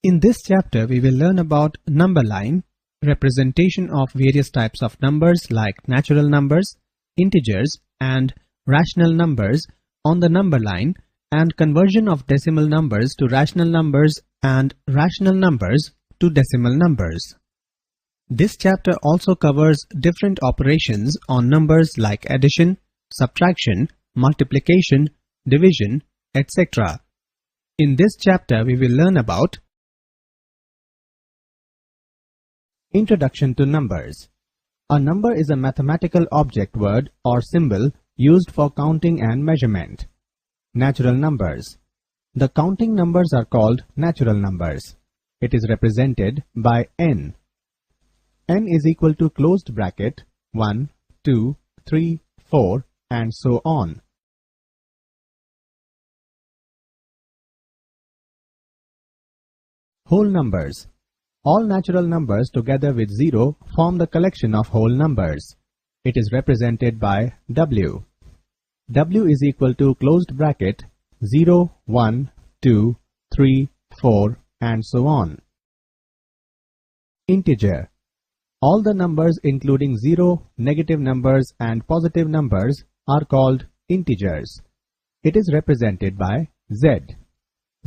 In this chapter, we will learn about number line, representation of various types of numbers like natural numbers, integers, and rational numbers on the number line, and conversion of decimal numbers to rational numbers and rational numbers to decimal numbers. This chapter also covers different operations on numbers like addition, subtraction, multiplication, division, etc. In this chapter, we will learn about Introduction to numbers. A number is a mathematical object, word, or symbol used for counting and measurement. Natural numbers. The counting numbers are called natural numbers. It is represented by n. N is equal to closed bracket 1, 2, 3, 4, and so on. Whole numbers. All natural numbers together with 0 form the collection of whole numbers. It is represented by W. W is equal to closed bracket 0, 1, 2, 3, 4, and so on. Integer. All the numbers including 0, negative numbers, and positive numbers are called integers. It is represented by Z.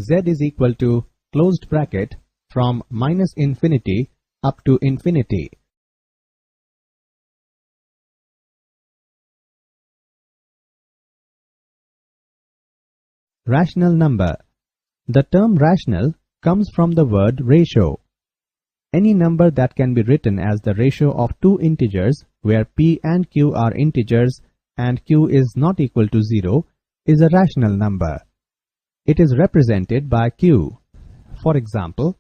Z is equal to closed bracket from minus infinity up to infinity. Rational number. The term rational comes from the word ratio. Any number that can be written as the ratio of two integers where p and q are integers and q is not equal to 0 is a rational number. It is represented by q. For example,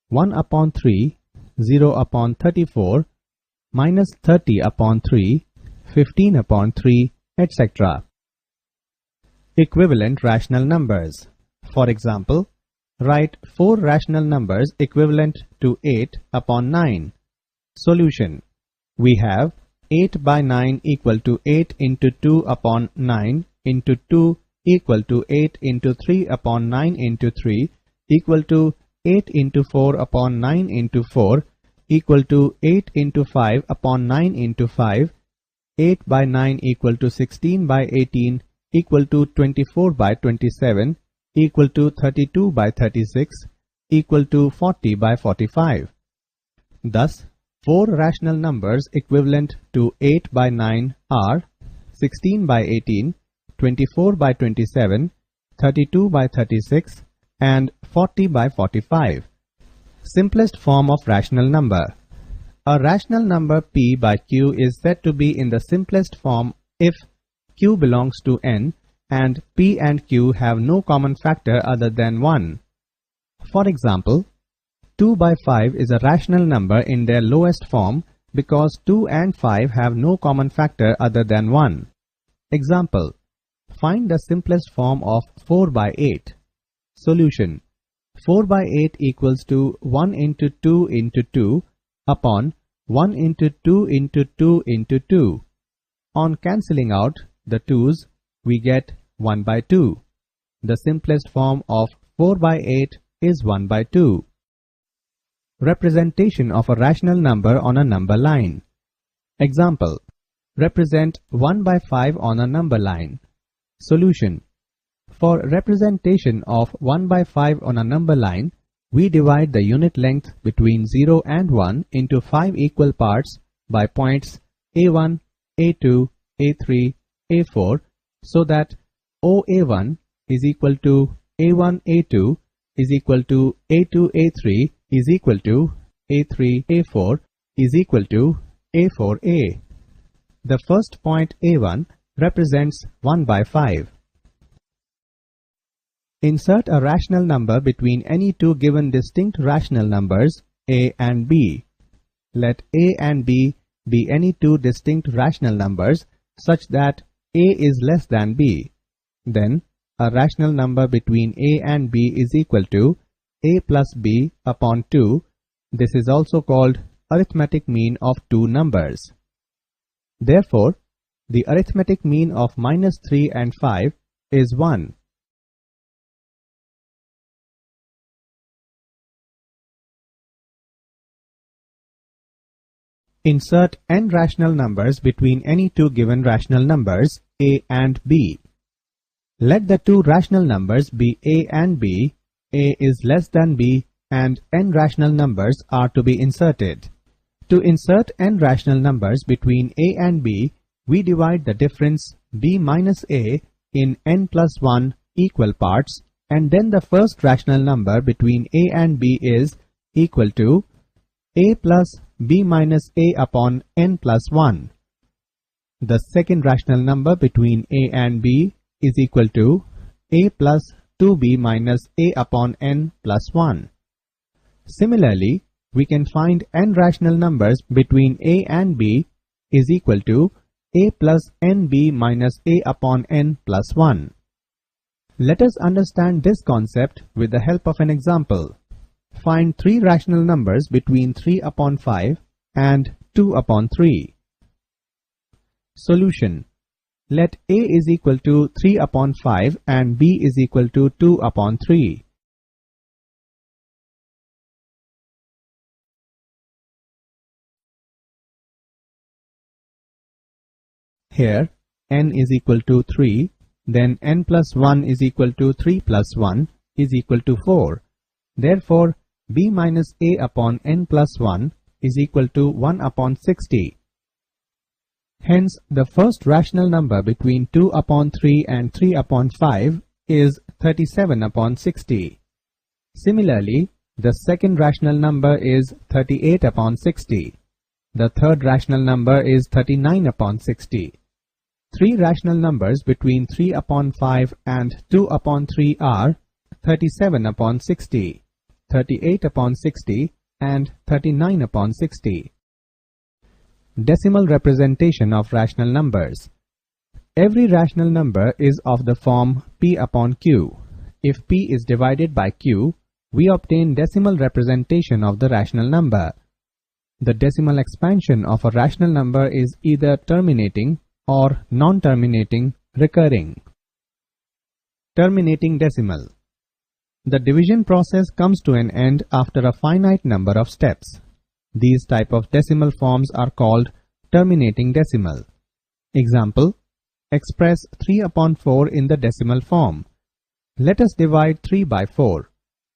1 upon 3, 0 upon 34, minus 30 upon 3, 15 upon 3, etc. Equivalent rational numbers. For example, write 4 rational numbers equivalent to 8 upon 9. Solution. We have 8 by 9 equal to 8 into 2 upon 9 into 2 equal to 8 into 3 upon 9 into 3 equal to 8 into 4 upon 9 into 4 equal to 8 into 5 upon 9 into 5, 8 by 9 equal to 16 by 18 equal to 24 by 27 equal to 32 by 36 equal to 40 by 45. Thus, 4 rational numbers equivalent to 8 by 9 are 16 by 18, 24 by 27, 32 by 36, and 40 by 45. Simplest form of rational number. A rational number p by q is said to be in the simplest form if q belongs to n and p and q have no common factor other than 1. For example, 2 by 5 is a rational number in their lowest form because 2 and 5 have no common factor other than 1. Example. Find the simplest form of 4 by 8. Solution. 4 by 8 equals to 1 into 2 into 2 upon 1 into 2 into 2 into 2. On cancelling out the 2's, we get 1 by 2. The simplest form of 4 by 8 is 1 by 2. Representation of a rational number on a number line. Example. Represent 1 by 5 on a number line. Solution. For representation of 1 by 5 on a number line, we divide the unit length between 0 and 1 into 5 equal parts by points A1, A2, A3, A4 so that OA1 is equal to A1, A2 is equal to A2, A3 is equal to A3, A4 is equal to A4A. The first point A1 represents 1 by 5. Insert a rational number between any two given distinct rational numbers a and b. Let a and b be any two distinct rational numbers such that a is less than b. Then a rational number between a and b is equal to a plus b upon 2. This is also called arithmetic mean of two numbers. Therefore, the arithmetic mean of minus 3 and 5 is 1. Insert n rational numbers between any two given rational numbers a and b. Let the two rational numbers be a and b, a is less than b, and n rational numbers are to be inserted. To insert n rational numbers between a and b, we divide the difference b minus a in n plus 1 equal parts, and then the first rational number between a and b is equal to a plus b minus a upon n plus 1. The second rational number between a and b is equal to a plus 2b minus a upon n plus 1. Similarly, we can find n rational numbers between a and b is equal to a plus nb minus a upon n plus 1. Let us understand this concept with the help of an example. Find three rational numbers between 3 upon 5 and 2 upon 3. Solution. Let a is equal to 3 upon 5 and b is equal to 2 upon 3. Here, n is equal to 3, then n plus 1 is equal to 3 plus 1 is equal to 4. Therefore, b minus a upon n plus 1 is equal to 1 upon 60. Hence, the first rational number between 2 upon 3 and 3 upon 5 is 37 upon 60. Similarly, the second rational number is 38 upon 60. The third rational number is 39 upon 60. Three rational numbers between 3 upon 5 and 2 upon 3 are 37 upon 60, 38 upon 60, and 39 upon 60. Decimal representation of rational numbers. Every rational number is of the form p upon q. If p is divided by q, we obtain decimal representation of the rational number. The decimal expansion of a rational number is either terminating or non-terminating recurring. Terminating decimal. The division process comes to an end after a finite number of steps. These type of decimal forms are called terminating decimal. Example, express 3 upon 4 in the decimal form. Let us divide 3 by 4.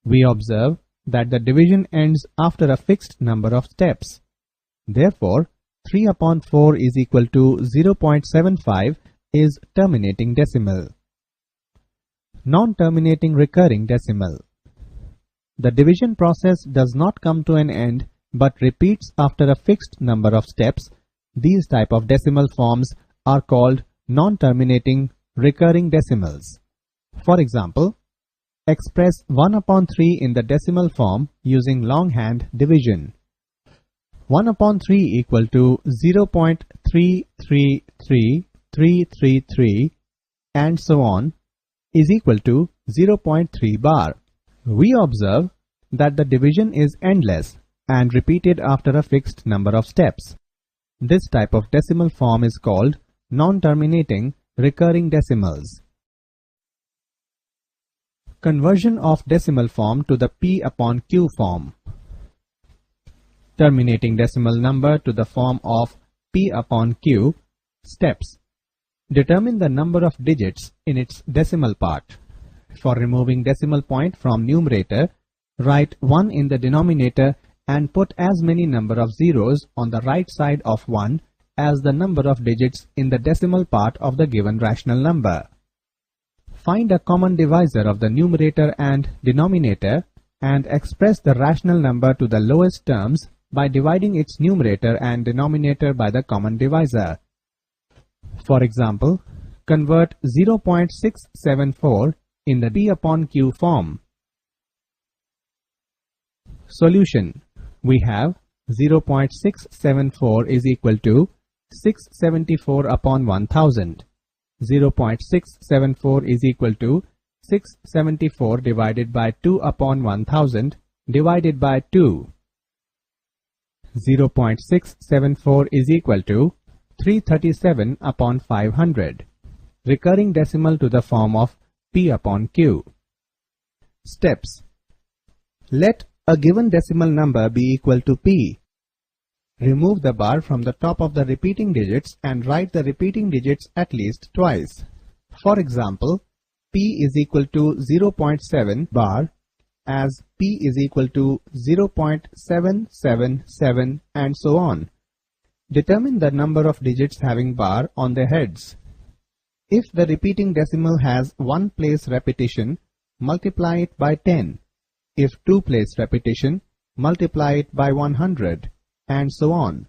We observe that the division ends after a fixed number of steps. Therefore, 3 upon 4 is equal to 0.75 is terminating decimal. Non-terminating recurring decimal. The division process does not come to an end but repeats after a fixed number of steps. These type of decimal forms are called non-terminating recurring decimals. For example, express 1 upon 3 in the decimal form using longhand division. 1 upon 3 equal to 0.333333 and so on is equal to 0.3 bar. We observe that the division is endless and repeated after a fixed number of steps. This type of decimal form is called non-terminating recurring decimals. Conversion of decimal form to the p upon q form. Terminating decimal number to the form of p upon q. Steps. Determine the number of digits in its decimal part. For removing decimal point from numerator, write 1 in the denominator and put as many number of zeros on the right side of 1 as the number of digits in the decimal part of the given rational number. Find a common divisor of the numerator and denominator and express the rational number to the lowest terms by dividing its numerator and denominator by the common divisor. For example, convert 0.674 in the p upon q form. Solution. We have 0.674 is equal to 674 upon 1000. 0.674 is equal to 674 divided by 2 upon 1000 divided by 2. 0.674 is equal to 337 upon 500. Recurring decimal to the form of p upon q. Steps. Let a given decimal number be equal to p. Remove the bar from the top of the repeating digits and write the repeating digits at least twice. For example, P is equal to 0.7 bar as P is equal to 0.777 and so on. Determine the number of digits having bar on their heads. If the repeating decimal has one place repetition, multiply it by 10. If two place repetition, multiply it by 100, and so on.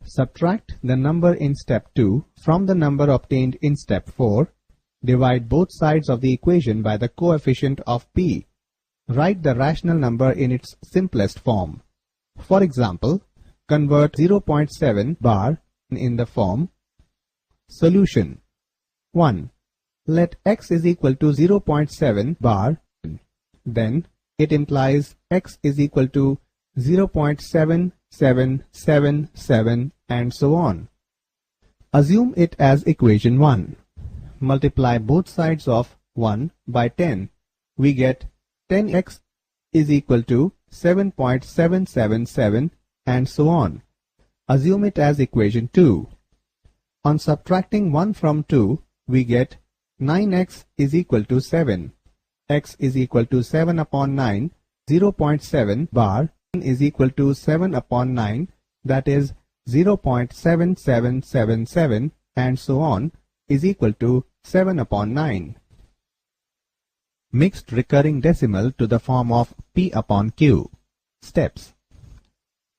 Subtract the number in step 2 from the number obtained in step 4. Divide both sides of the equation by the coefficient of P. Write the rational number in its simplest form. For example, convert 0.7 bar in the form solution. 1. Let x is equal to 0.7 bar. Then it implies x is equal to 0.7777 and so on. Assume it as equation 1. Multiply both sides of 1 by 10. We get 10x is equal to 7.777 and so on. Assume it as equation 2. On subtracting 1 from 2, we get 9x is equal to 7. X is equal to 7 upon 9. 0.7 bar is equal to 7 upon 9, that is 0.7777 and so on, is equal to 7 upon 9. Mixed recurring decimal to the form of P upon Q. Steps.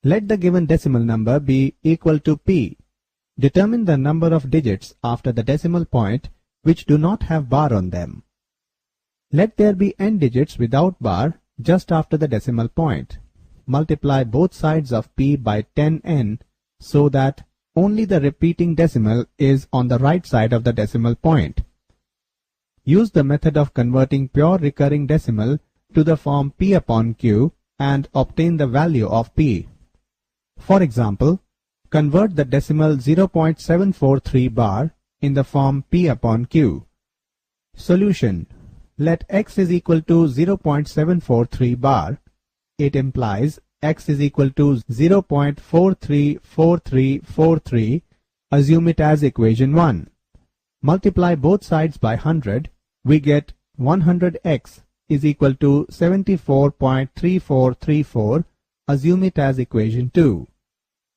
Let the given decimal number be equal to P. Determine the number of digits after the decimal point which do not have bar on them. Let there be n digits without bar just after the decimal point. Multiply both sides of P by 10n so that only the repeating decimal is on the right side of the decimal point. Use the method of converting pure recurring decimal to the form P upon Q and obtain the value of P. For example, convert the decimal 0.743 bar in the form P upon Q. Solution. Let x is equal to 0.743 bar. It implies x is equal to 0.434343. Assume it as equation 1. Multiply both sides by 100. We get 100x is equal to 74.3434. Assume it as equation 2.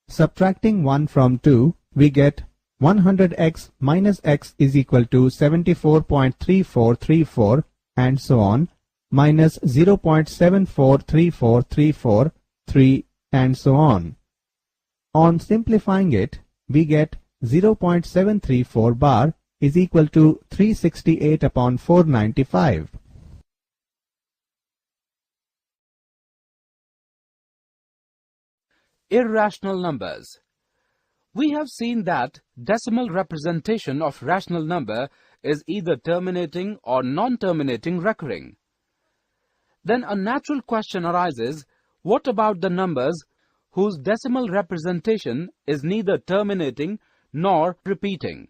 Subtracting 1 from 2, we get 100x minus x is equal to 74.3434 and so on, minus 0.743434, 3 and so on. On simplifying it, we get 0.734 bar is equal to 368 upon 495. Irrational numbers. We have seen that decimal representation of rational number is either terminating or non-terminating recurring. Then a natural question arises, what about the numbers whose decimal representation is neither terminating nor repeating?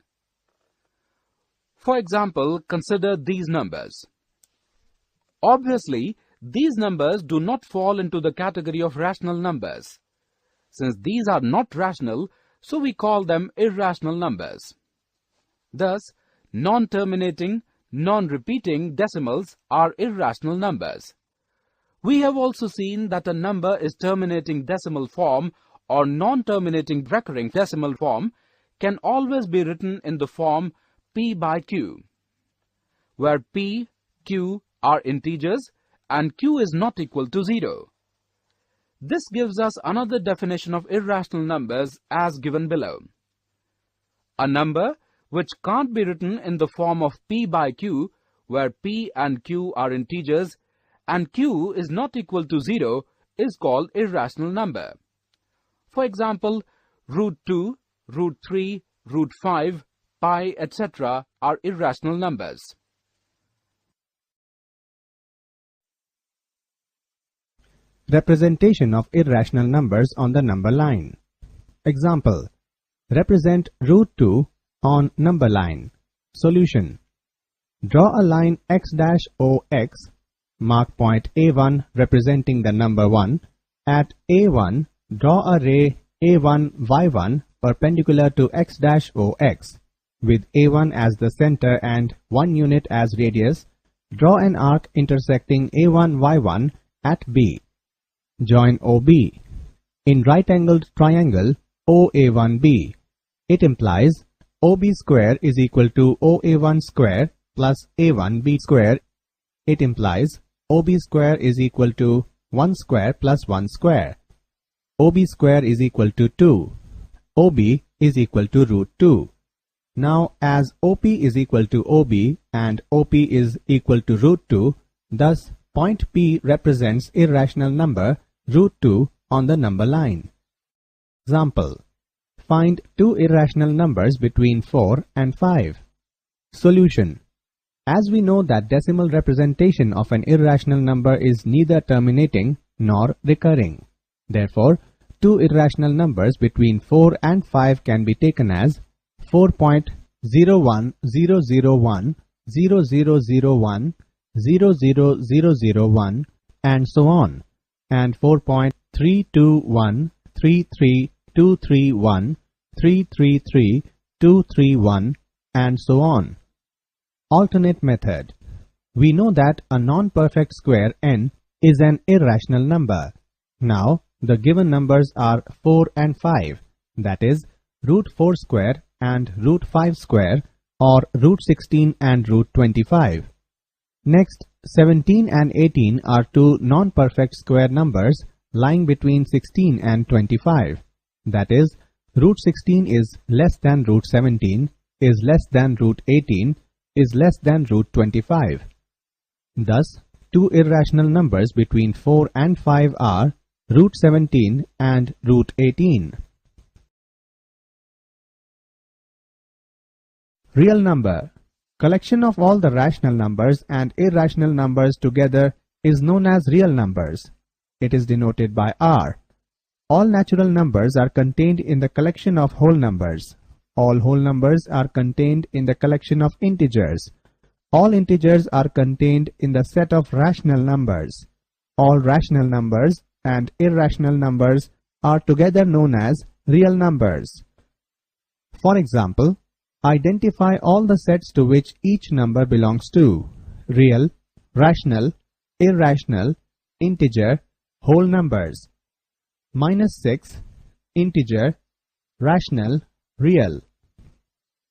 For example, consider these numbers. Obviously, these numbers do not fall into the category of rational numbers. Since these are not rational, so we call them irrational numbers. Thus, non-terminating, non-repeating decimals are irrational numbers. We have also seen that a number is terminating decimal form or non-terminating recurring decimal form can always be written in the form P by Q, where P, Q are integers and Q is not equal to 0. This gives us another definition of irrational numbers as given below. A number which can't be written in the form of P by Q, where P and Q are integers and Q is not equal to 0, is called irrational number. For example, root 2, root 3, root 5, pi, etc. are irrational numbers. Representation of irrational numbers on the number line. Example. Represent root 2 on number line. Solution. Draw a line x-OX, mark point A1 representing the number 1. At A1, draw a ray A1 Y1 perpendicular to x dash OX. With A1 as the center and 1 unit as radius, draw an arc intersecting A1 Y1 at B. Join OB. In right-angled triangle OA1B, it implies OB square is equal to OA1 square plus A1B square. It implies OB square is equal to 1 square plus 1 square. OB square is equal to 2. OB is equal to root 2. Now, as OP is equal to OB and OP is equal to root 2, thus point P represents irrational number root 2 on the number line. Example: find two irrational numbers between 4 and 5. Solution: as we know that decimal representation of an irrational number is neither terminating nor recurring. Therefore, two irrational numbers between 4 and 5 can be taken as 4.01001, 0001, 00001, and so on, and 4.321, 33231, 333231, and so on. Alternate method. We know that a non-perfect square n is an irrational number. Now, the given numbers are 4 and 5, that is, root 4 square and root 5 square, or root 16 and root 25. Next, 17 and 18 are two non-perfect square numbers lying between 16 and 25. That is, root 16 is less than root 17, is less than root 18, is less than root 25. Thus, two irrational numbers between 4 and 5 are root 17 and root 18. Real number. Collection of all the rational numbers and irrational numbers together is known as real numbers. It is denoted by R. All natural numbers are contained in the collection of whole numbers. All whole numbers are contained in the collection of integers. All integers are contained in the set of rational numbers. All rational numbers and irrational numbers are together known as real numbers. For example, identify all the sets to which each number belongs to: real, rational, irrational, integer, whole numbers. -6, integer, rational, real.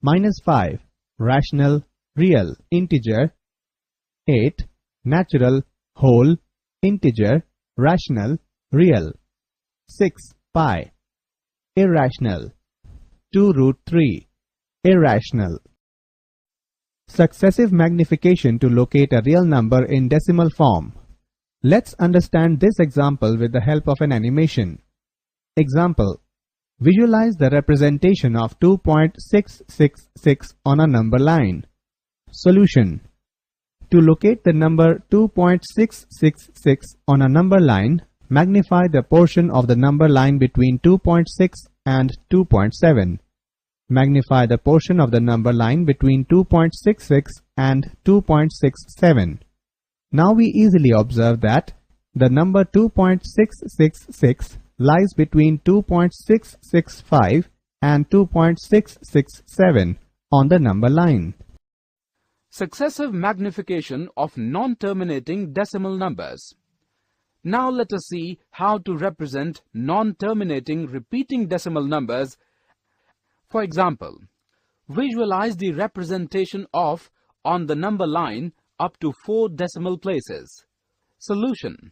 -5, rational, real, integer. 8, natural, whole, integer, rational, real. 6, pi, irrational. 2 root 3, irrational. Successive magnification to locate a real number in decimal form. Let's understand this example with the help of an animation. Example: visualize the representation of 2.666 on a number line. Solution: to locate the number 2.666 on a number line, magnify the portion of the number line between 2.6 and 2.7. Magnify the portion of the number line between 2.66 and 2.67. Now we easily observe that the number 2.666 lies between 2.665 and 2.667 on the number line. Successive magnification of non-terminating decimal numbers. Now let us see how to represent non-terminating repeating decimal numbers. For example, visualize the representation of on the number line up to 4 decimal places. Solution: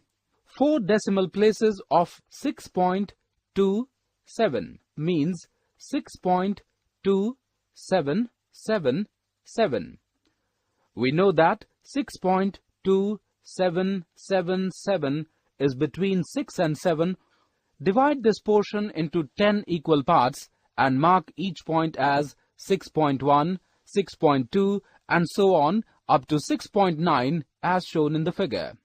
4 decimal places of 6.277 means 6.2777. We know that 6.2777 is between 6 and 7. Divide this portion into 10 equal parts and mark each point as 6.1, 6.2, and so on up to 6.9 as shown in the figure.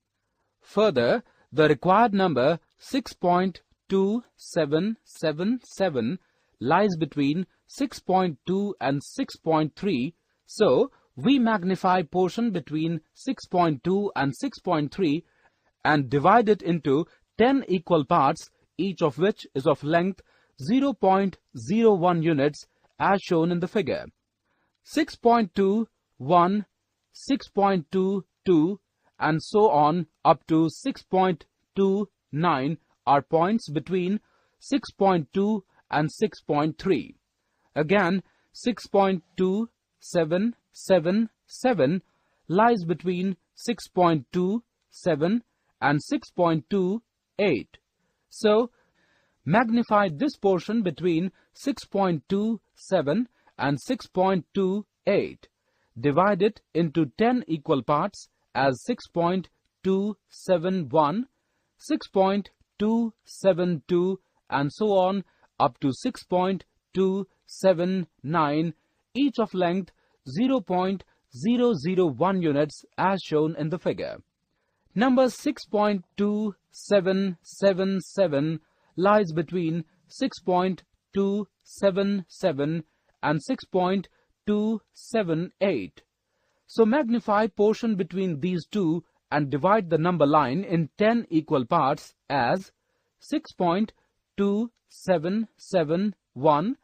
Further, the required number 6.2777 lies between 6.2 and 6.3, so we magnify portion between 6.2 and 6.3 and divide it into 10 equal parts, each of which is of length 0.01 units as shown in the figure. 6.21, 6.22 and so on up to 6.29 are points between 6.2 and 6.3. Again, 6.2777 lies between 6.27 and 6.28. So, magnify this portion between 6.27 and 6.28. Divide it into 10 equal parts as 6.271, 6.272 and so on up to 6.279, each of length 0.001 units as shown in the figure. Number 6.2777 lies between 6.277 and 6.278. So magnify portion between these two and divide the number line in 10 equal parts as 6.2771,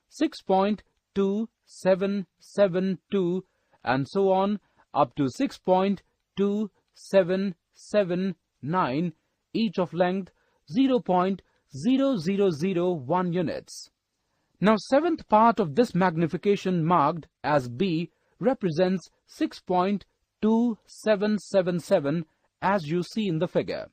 6.2772 and so on up to 6.2779, each of length 0.0001 units. Now, seventh part of this magnification marked as B represents 6.2777 as you see in the figure.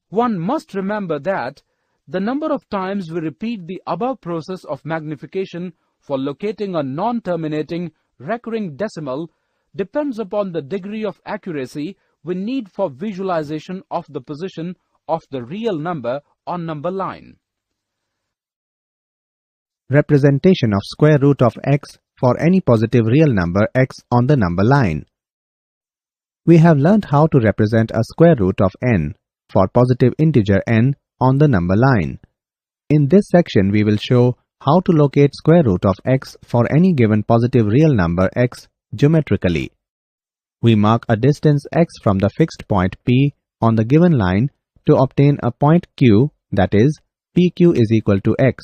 One must remember that the number of times we repeat the above process of magnification for locating a non-terminating recurring decimal depends upon the degree of accuracy we need for visualization of the position of the real number on number line. Representation of square root of x for any positive real number x on the number line. We have learned how to represent a square root of n for positive integer n on the number line. In this section, we will show how to locate square root of x for any given positive real number x geometrically. We mark a distance x from the fixed point P on the given line to obtain a point Q, that is, PQ is equal to x.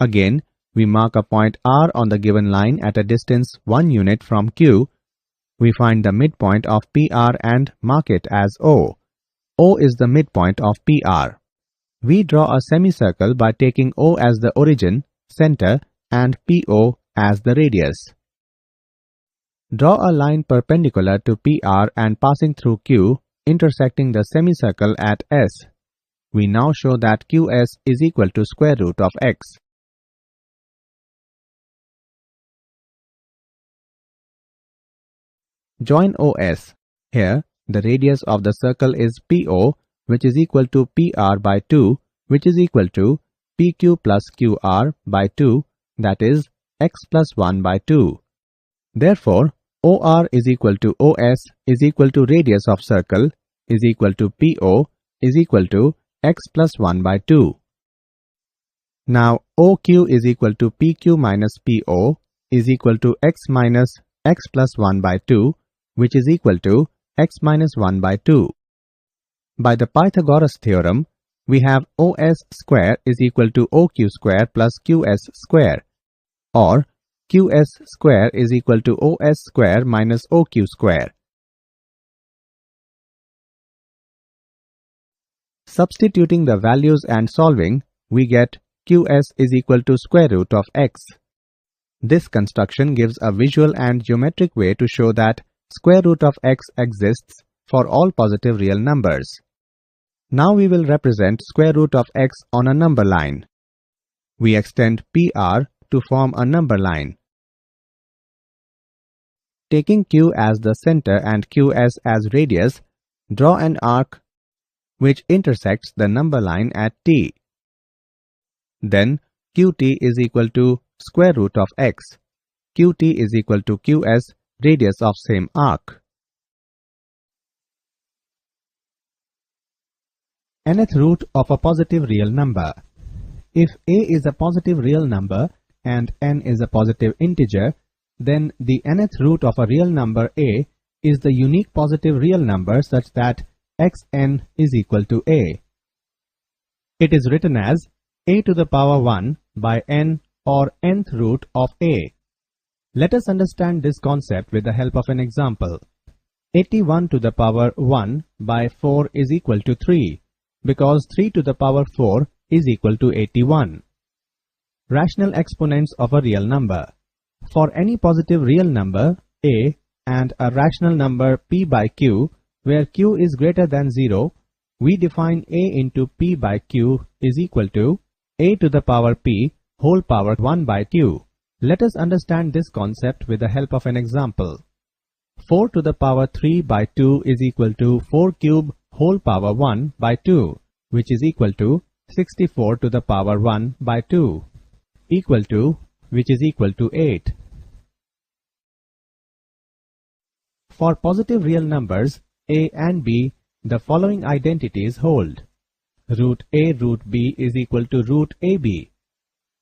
Again, we mark a point R on the given line at a distance 1 unit from Q. We find the midpoint of PR and mark it as O. O is the midpoint of PR. We draw a semicircle by taking O as the origin, center, and PO as the radius. Draw a line perpendicular to PR and passing through Q, intersecting the semicircle at S. We now show that QS is equal to square root of x. Join OS. Here, the radius of the circle is PO, which is equal to PR by 2, which is equal to PQ plus QR by 2, that is, x plus 1 by 2. Therefore, OR is equal to OS is equal to radius of circle is equal to PO is equal to x plus 1 by 2. Now, OQ is equal to PQ minus PO is equal to x minus x plus 1 by 2, which is equal to x minus 1 by 2. By the Pythagoras theorem, we have OS square is equal to OQ square plus QS square, or QS square is equal to OS square minus OQ square. Substituting the values and solving, we get QS is equal to square root of x. This construction gives a visual and geometric way to show that square root of x exists for all positive real numbers. Now we will represent square root of x on a number line. We extend PR to form a number line. Taking Q as the center and QS as radius, draw an arc which intersects the number line at T. Then QT is equal to square root of x. QT is equal to QS, radius of same arc. Nth root of a positive real number. If a is a positive real number and n is a positive integer, then the nth root of a real number a is the unique positive real number such that xn is equal to a. It is written as a to the power 1 by n or nth root of a. Let us understand this concept with the help of an example. 81 to the power 1 by 4 is equal to 3 because 3 to the power 4 is equal to 81. Rational exponents of a real number. For any positive real number a and a rational number p by q where q is greater than 0, we define a into p by q is equal to a to the power p whole power 1 by q. Let us understand this concept with the help of an example. 4 to the power 3 by 2 is equal to 4 cube whole power 1 by 2, which is equal to 64 to the power 1 by 2, equal to, which is equal to 8. For positive real numbers a and b, the following identities hold. Root a root b is equal to root ab.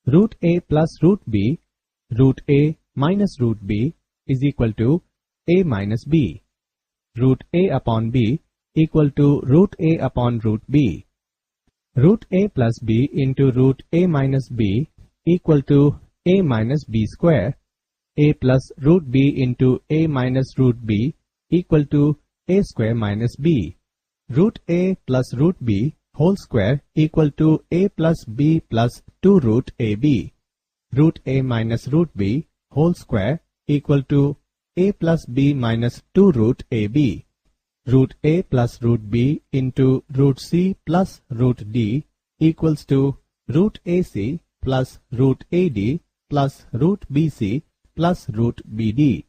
Root a plus root b, root a minus root b is equal to a minus b. Root a upon b equal to root a upon root b. Root a plus b into root a minus b equal to a minus b square. A plus root b into a minus root b equal to a square minus b. Root a plus root b whole square equal to a plus b plus 2 root ab. Root a minus root b whole square equal to a plus b minus 2 root ab. Root a plus root b into root c plus root d equals to root ac plus root ad plus root bc plus root bd.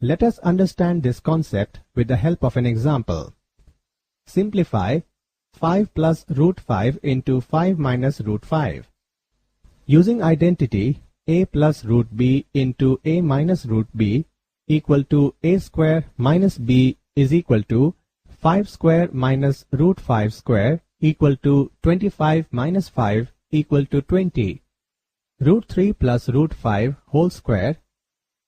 Let us understand this concept with the help of an example. Simplify 5 plus root 5 into 5 minus root 5. Using identity a plus root b into a minus root b equal to a square minus b is equal to 5 square minus root 5 square equal to 25 minus 5 equal to 20. Root 3 plus root 5 whole square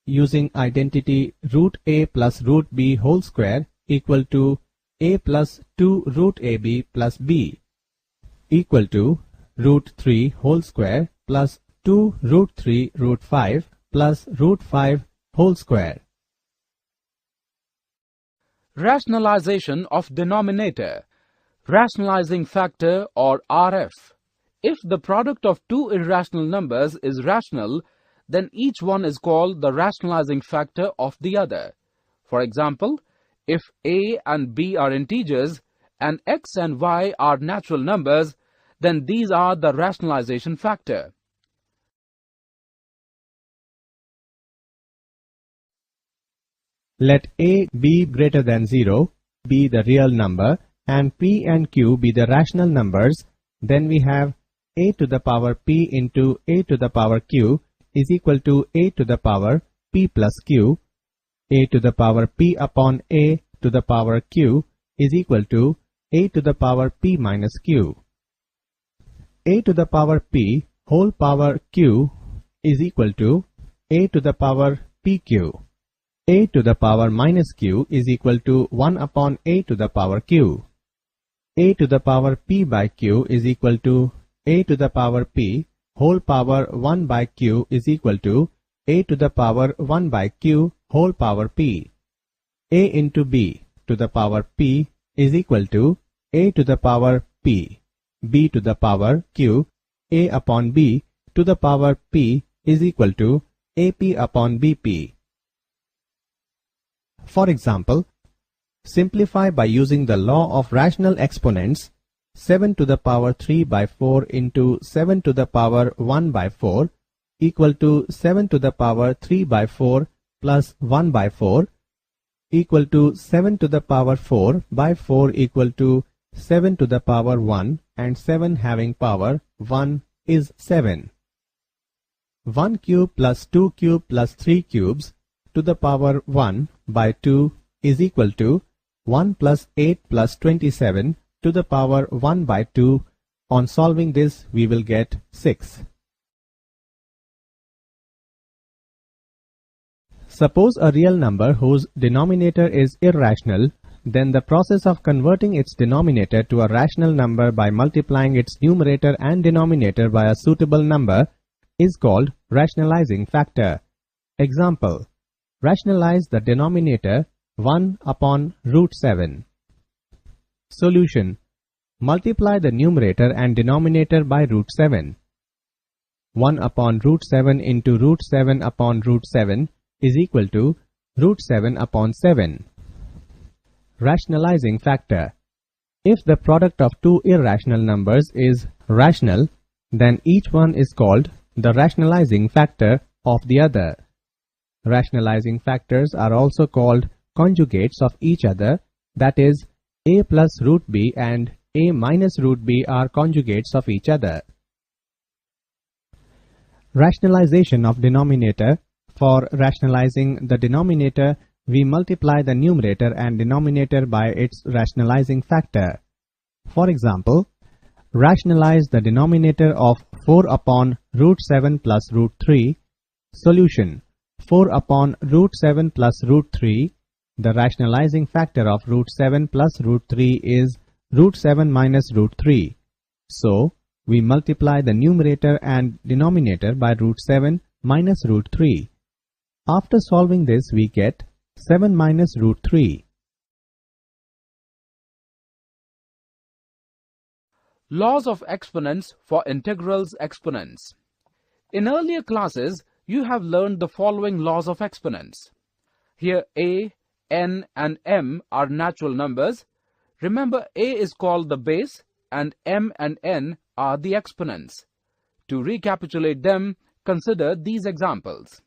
using identity root a plus root b whole square equal to a plus 2 root ab plus b equal to root 3 whole square plus 2 root 3 root 5 plus root 5 whole square. Rationalization of denominator. Rationalizing factor or RF. If the product of two irrational numbers is rational, then each one is called the rationalizing factor of the other. For example, if a and b are integers and x and y are natural numbers, then these are the rationalization factor. Let a be greater than 0 be the real number and p and q be the rational numbers, then we have a to the power p into a to the power q is equal to a to the power p plus q. A to the power p upon a to the power q is equal to a to the power p minus q. A to the power p whole power q is equal to a to the power pq. A to the power minus q is equal to 1 upon a to the power q. A to the power p by q is equal to a to the power p whole power 1 by q is equal to a to the power 1 by q whole power p. A into b to the power p is equal to a to the power p. B to the power q, a upon b to the power p is equal to ap upon bp. For example, simplify by using the law of rational exponents. 7 to the power 3 by 4 into 7 to the power 1 by 4 equal to 7 to the power 3 by 4 plus 1 by 4 equal to 7 to the power 4 by 4 equal to 7 to the power 1, and 7 having power 1 is 7. 1 cube plus 2 cube plus 3 cubes to the power 1 by 2 is equal to 1 plus 8 plus 27 to the power 1 by 2. On solving this, we will get 6. Suppose a real number whose denominator is irrational, then the process of converting its denominator to a rational number by multiplying its numerator and denominator by a suitable number is called rationalizing factor. Example: rationalize the denominator 1 upon root 7. Solution: multiply the numerator and denominator by root 7. 1 upon root 7 into root 7 upon root 7 is equal to root 7 upon 7. Rationalizing factor: if the product of two irrational numbers is rational, then each one is called the rationalizing factor of the other. Rationalizing factors are also called conjugates of each other, that is, a plus root b and a minus root b are conjugates of each other. Rationalization of denominator: for rationalizing the denominator, we multiply the numerator and denominator by its rationalizing factor. For example, rationalize the denominator of 4 upon root 7 plus root 3. Solution: 4 upon root 7 plus root 3. The rationalizing factor of root 7 plus root 3 is root 7 minus root 3. So, we multiply the numerator and denominator by root 7 minus root 3. After solving this, we get 7 minus root 3. Laws of exponents for integrals exponents. In earlier classes, you have learned the following laws of exponents. Here a, n and m are natural numbers. Remember, a is called the base and m and n are the exponents. To recapitulate them, consider these examples.